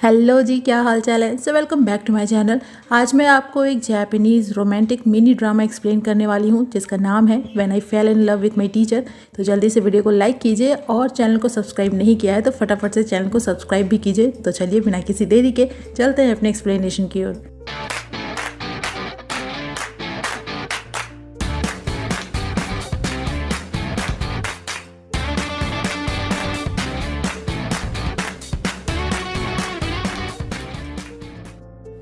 Hello जी, क्या हाल चाल है। So welcome back to my channel. आज मैं आपको एक Japanese romantic mini drama explain करने वाली हूँ जिसका नाम है when I fell in love with my teacher. तो जल्दी से वीडियो को लाइक कीजिए और चैनल को सब्सक्राइब नहीं किया है तो फटाफट से चैनल को सब्सक्राइब भी कीजिए। तो चलिए बिना किसी देरी के चलते हैं अपने एक्सप्लेनेशन की ओर।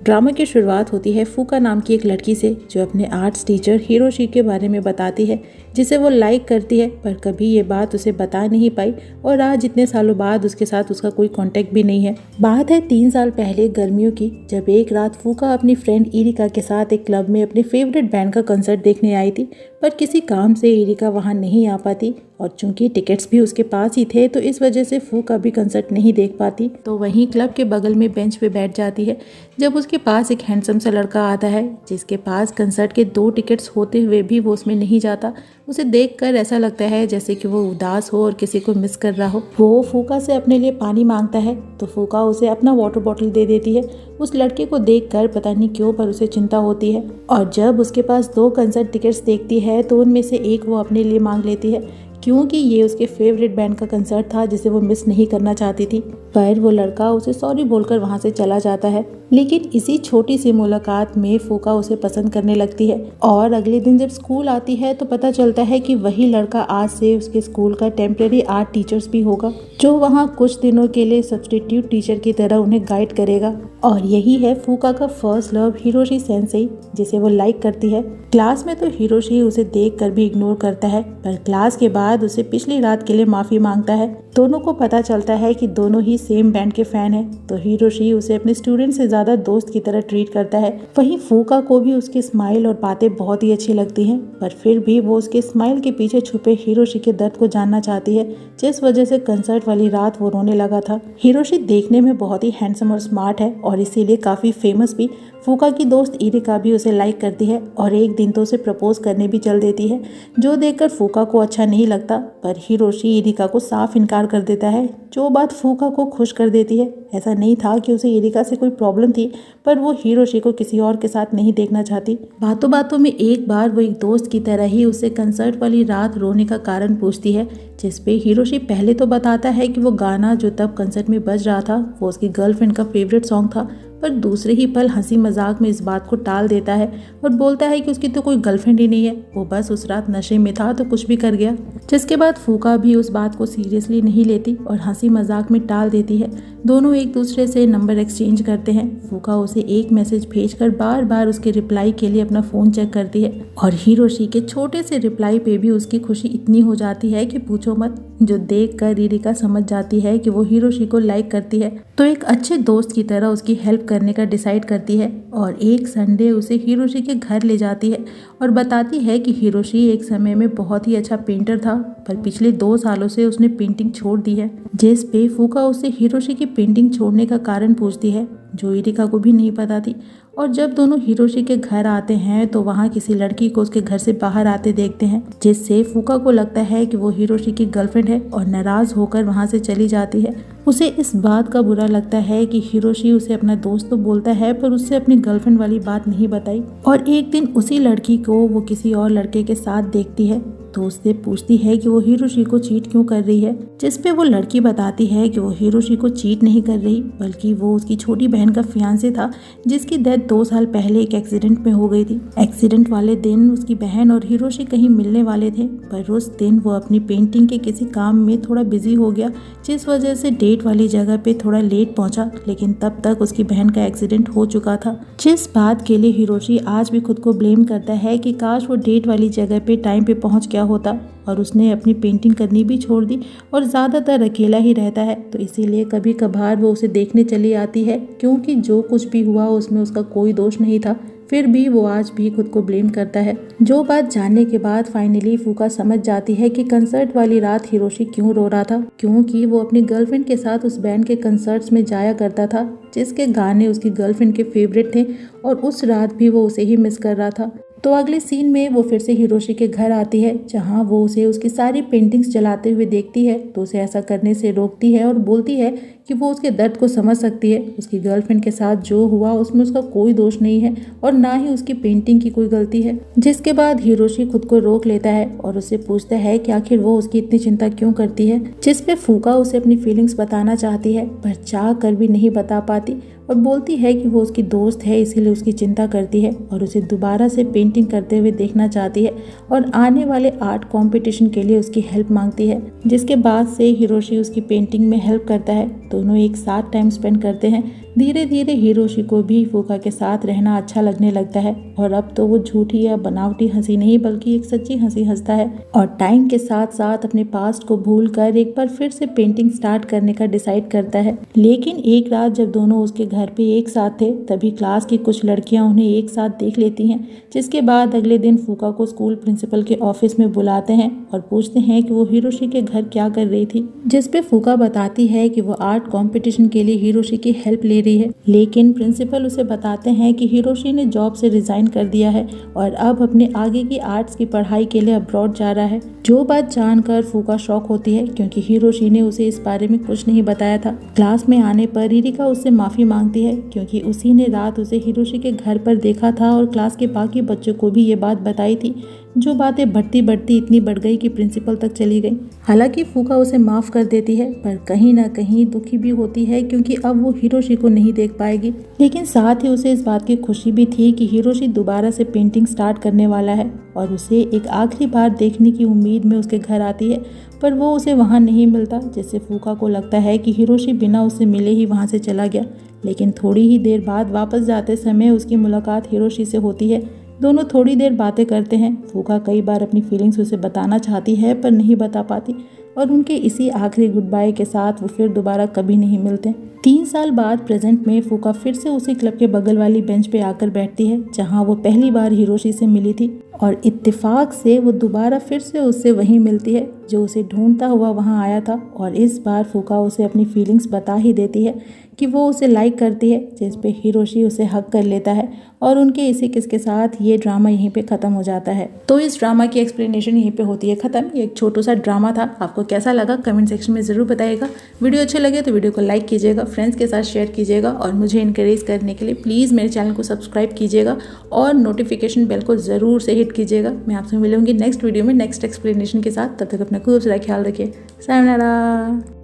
ड्रामा की शुरुआत होती है फूका नाम की एक लड़की से जो अपने आर्ट्स टीचर हिरोशी के बारे में बताती है जिसे वो लाइक करती है, पर कभी ये बात उसे बता नहीं पाई और आज इतने सालों बाद उसके साथ उसका कोई कांटेक्ट भी नहीं है। बात है 3 साल पहले गर्मियों की, जब एक रात फूका अपनी फ्रेंड इरिका के साथ एक क्लब में अपने फेवरेट बैंड का कंसर्ट देखने आई थी, पर किसी काम से इरिका वहाँ नहीं आ पाती और चूंकि टिकट्स भी उसके पास ही थे तो इस वजह से फूका भी कंसर्ट नहीं देख पाती। तो वहीं क्लब के बगल में बेंच पे बैठ जाती है जब उसके पास एक हैंडसम सा लड़का आता है जिसके पास कंसर्ट के 2 टिकट्स होते हुए भी वो उसमें नहीं जाता। उसे देखकर ऐसा लगता है जैसे कि वो उदास हो और किसी को मिस कर रहा हो। वो फूका से अपने लिए पानी मांगता है तो फूका उसे अपना वाटर बॉटल दे देती है। उस लड़के को देखकर पता नहीं क्यों पर उसे चिंता होती है और जब उसके पास 2 कंसर्ट टिकट्स देखती है तो उनमें से एक वो अपने लिए मांग लेती है क्योंकि ये उसके फेवरेट बैंड का कंसर्ट था जिसे वो मिस नहीं करना चाहती थी। पर वो लड़का उसे सॉरी बोलकर वहाँ से चला जाता है। लेकिन इसी छोटी सी मुलाकात में फूका उसे पसंद करने लगती है और अगले दिन जब स्कूल आती है तो पता चलता है कि वही लड़का आज से उसके स्कूल का टेम्परेरी आर्ट टीचर्स भी होगा जो वहाँ कुछ दिनों के लिए सब्स्टिट्यूट टीचर की तरह उन्हें गाइड करेगा। और यही है फूका का फर्स्ट लव हिरोशी सेंसेई जिसे वो लाइक करती है। क्लास में तो हिरोशी उसे देख कर भी इग्नोर करता है, पर क्लास के बाद उसे पिछली रात के लिए माफी मांगता है। दोनों को पता चलता है कि दोनों ही सेम बैंड के फैन हैं, तो हिरोशी उसे अपने स्टूडेंट से ज्यादा दोस्त की तरह ट्रीट करता है। वहीं फूका को भी उसकी स्माइल और बातें बहुत ही अच्छी लगती हैं, पर फिर भी वो उसके स्माइल के पीछे छुपे हिरोशी के दर्द को जानना चाहती है जिस वजह से कंसर्ट वाली रात वो रोने लगा था। हिरोशी देखने में बहुत ही हैंडसम और स्मार्ट है और इसीलिए काफी फेमस भी। फूका की दोस्त इरिका भी उसे लाइक करती है और एक दिन तो उसे प्रपोज करने भी चल देती है, जो देखकर फूका को अच्छा नहीं लगता, पर हिरोशी इरिका को साफ इनकार कर देता है, जो बात फूका को खुश कर देती है। ऐसा नहीं था कि उसे इरिका से कोई प्रॉब्लम थी, पर वो हिरोशी को किसी और के साथ नहीं देखना चाहती। बातों बातों में एक बार वो एक दोस्त की तरह ही उसे कंसर्ट वाली रात रोने का कारण पूछती है, जिसपे हिरोशी पहले तो बताता है कि वो गाना जो तब कंसर्ट में बज रहा था वो उसकी गर्लफ्रेंड का फेवरेट सॉन्ग था, पर दूसरे ही पल हंसी मजाक में इस बात को टाल देता है और बोलता है कि उसकी तो कोई गर्लफ्रेंड ही नहीं है, वो बस उस रात नशे में था तो कुछ भी कर गया। जिसके बाद फूका भी उस बात को सीरियसली नहीं लेती और हंसी मजाक में टाल देती है। दोनों एक दूसरे से नंबर एक्सचेंज करते हैं। फूका उसे एक मैसेज भेजकर बार बार उसके रिप्लाई के लिए अपना फोन चेक करती है और हिरोशी के छोटे से रिप्लाई पे भी उसकी खुशी इतनी हो जाती है कि पूछो मत, जो देख कर इरिका समझ जाती है कि वो हिरोशी को लाइक करती है, तो एक अच्छे दोस्त की तरह उसकी हेल्प करने का डिसाइड करती है और एक संडे उसे हिरोशी के घर ले जाती है और बताती है कि हिरोशी एक समय में बहुत ही अच्छा पेंटर था, पर पिछले 2 सालों से उसने पेंटिंग छोड़ दी है। जिस पे फूका उससे हिरोशी की पेंटिंग छोड़ने का कारण पूछती है, जो इरिका को भी नहीं पता थी। और जब दोनों हिरोशी के घर आते हैं तो वहाँ किसी लड़की को उसके घर से बाहर आते देखते हैं, जिससे फूका को लगता है कि वो हिरोशी की गर्लफ्रेंड है और नाराज होकर वहाँ से चली जाती है। उसे इस बात का बुरा लगता है कि हिरोशी उसे अपना दोस्त तो बोलता है पर उससे अपनी गर्लफ्रेंड वाली बात नहीं बताई। और एक दिन उसी लड़की को वो किसी और लड़के के साथ देखती है तो उससे पूछती है कि वो हिरोशी को चीट क्यों कर रही है, जिसपे वो लड़की बताती है कि वो हिरोशी को चीट नहीं कर रही बल्कि वो उसकी छोटी बहन का फियांसे था जिसकी डेथ 2 साल पहले एक एक्सीडेंट में हो गई थी। एक्सीडेंट वाले दिन उसकी बहन और हिरोशी कहीं मिलने वाले थे, पर उस दिन वो अपनी पेंटिंग के किसी काम में थोड़ा बिजी हो गया, जिस वजह से डेट वाली जगह पे थोड़ा लेट पहुंचा, लेकिन तब तक उसकी बहन का एक्सीडेंट हो चुका था। जिस बात के लिए हिरोशी आज भी खुद को ब्लेम करता है कि काश वो डेट वाली जगह पे टाइम पे पहुंच गया होता और उसने अपनी पेंटिंग करनी भी छोड़ दी और ज़्यादातर अकेला ही रहता है, तो इसीलिए कभी कभार वो उसे देखने चली आती है, क्योंकि जो कुछ भी हुआ उसमें उसका कोई दोष नहीं था। फिर भी वो आज भी खुद को ब्लेम करता है। जो बात जानने के बाद फाइनली फूका समझ जाती है कि कंसर्ट वाली रात हिरोशी क्यों रो रहा था, क्योंकि वो अपनी गर्लफ्रेंड के साथ उस बैंड के कंसर्ट्स में जाया करता था जिसके गाने उसकी गर्लफ्रेंड के फेवरेट थे और उस रात भी वो उसे ही मिस कर रहा था। तो अगले सीन में वो फिर से हिरोशी के घर आती है, जहाँ वो उसे उसकी सारी पेंटिंग्स जलाते हुए देखती है, तो उसे ऐसा करने से रोकती है और बोलती है कि वो उसके दर्द को समझ सकती है। उसकी गर्लफ्रेंड के साथ जो हुआ उसमें उसका कोई दोष नहीं है और ना ही उसकी पेंटिंग की कोई गलती है। जिसके बाद हिरोशी खुद को रोक लेता है और उससे पूछता है कि आखिर वो उसकी इतनी चिंता क्यों करती है। जिस पे फूका उसे अपनी फीलिंग्स बताना चाहती है पर चाह कर भी नहीं बता पाती और बोलती है कि वो उसकी दोस्त है इसीलिए उसकी चिंता करती है और उसे दोबारा से पेंटिंग करते हुए देखना चाहती है और आने वाले आर्ट कंपटीशन के लिए उसकी हेल्प मांगती है। जिसके बाद से हिरोशी उसकी पेंटिंग में हेल्प करता है। दोनों एक साथ टाइम स्पेंड करते हैं। धीरे धीरे हिरोशी को भी फूका के साथ रहना अच्छा लगने लगता है और अब तो वो झूठी या बनावटी हंसी नहीं बल्कि एक सच्ची हंसी हंसता है और टाइम के साथ साथ अपने पास्ट को भूल कर एक बार फिर से पेंटिंग स्टार्ट करने का डिसाइड करता है। लेकिन एक रात जब दोनों उसके घर पे एक साथ थे तभी क्लास की कुछ लड़कियां उन्हें एक साथ देख लेती हैं। जिसके बाद अगले दिन फूका को स्कूल प्रिंसिपल के ऑफिस में बुलाते हैं और पूछते हैं कि वो हिरोशी के घर क्या कर रही थी। जिस पे फूका बताती है कि वो आर्ट कंपटीशन के लिए हिरोशी की हेल्प ले रही है। लेकिन प्रिंसिपल उसे बताते हैं कि हिरोशी ने जॉब से रिजाइन कर दिया है और अब अपने आगे की आर्ट्स की पढ़ाई के लिए अब्रॉड जा रहा है। जो बात जानकर फूका शॉक होती है क्योंकि हिरोशी ने उसे इस बारे में कुछ नहीं बताया था। क्लास में आने पर रिरिका उससे माफी मांगती है क्योंकि उसी ने रात उसे हिरोशी के घर पर देखा था और क्लास के बाकी बच्चों को भी ये बात बताई थी। जो बातें बढ़ती बढ़ती इतनी बढ़ गई कि प्रिंसिपल तक चली गई। हालांकि फूका उसे माफ कर देती है पर कहीं ना कहीं दुखी भी होती है क्योंकि अब वो हिरोशी को नहीं देख पाएगी। लेकिन साथ ही उसे इस बात की खुशी भी थी कि हिरोशी दोबारा से पेंटिंग स्टार्ट करने वाला है और उसे एक आखिरी बार देखने की उम्मीद में उसके घर आती है पर वो उसे वहाँ नहीं मिलता। जिससे फूका को लगता है कि हिरोशी बिना उससे मिले ही वहाँ से चला गया। लेकिन थोड़ी ही देर बाद वापस जाते समय उसकी मुलाकात हिरोशी से होती है। दोनों थोड़ी देर बातें करते हैं। फूका कई बार अपनी फीलिंग्स उसे बताना चाहती है पर नहीं बता पाती और उनके इसी आखिरी गुड बाय के साथ वो फिर दोबारा कभी नहीं मिलते। 3 साल बाद प्रेजेंट में फूका फिर से उसी क्लब के बगल वाली बेंच पे आकर बैठती है जहां वो पहली बार हिरोशी से मिली थी और इत्तेफाक से वो दोबारा फिर से उससे वहीं मिलती है जो उसे ढूंढता हुआ वहां आया था। और इस बार फूका उसे अपनी फीलिंग्स बता ही देती है कि वो उसे लाइक करती है। जिस पे हिरोशी उसे हक कर लेता है और उनके इसी किस के साथ ये ड्रामा यहीं पे खत्म हो जाता है। तो इस ड्रामा की एक्सप्लेनेशन यहीं पे होती है खत्म। ये एक छोटा सा ड्रामा था। आपको कैसा लगा कमेंट सेक्शन में ज़रूर बताइएगा। वीडियो अच्छे लगे तो वीडियो को लाइक कीजिएगा, फ्रेंड्स के साथ शेयर कीजिएगा और मुझे इनकरेज करने के लिए प्लीज़ मेरे चैनल को सब्सक्राइब कीजिएगा और नोटिफिकेशन बेल को ज़रूर से हिट कीजिएगा। मैं आपसे मिलूंगी नेक्स्ट वीडियो में नेक्स्ट एक्सप्लेनेशन के साथ। तब तक अपना खूब सारा ख्याल रखिए। सायोनारा।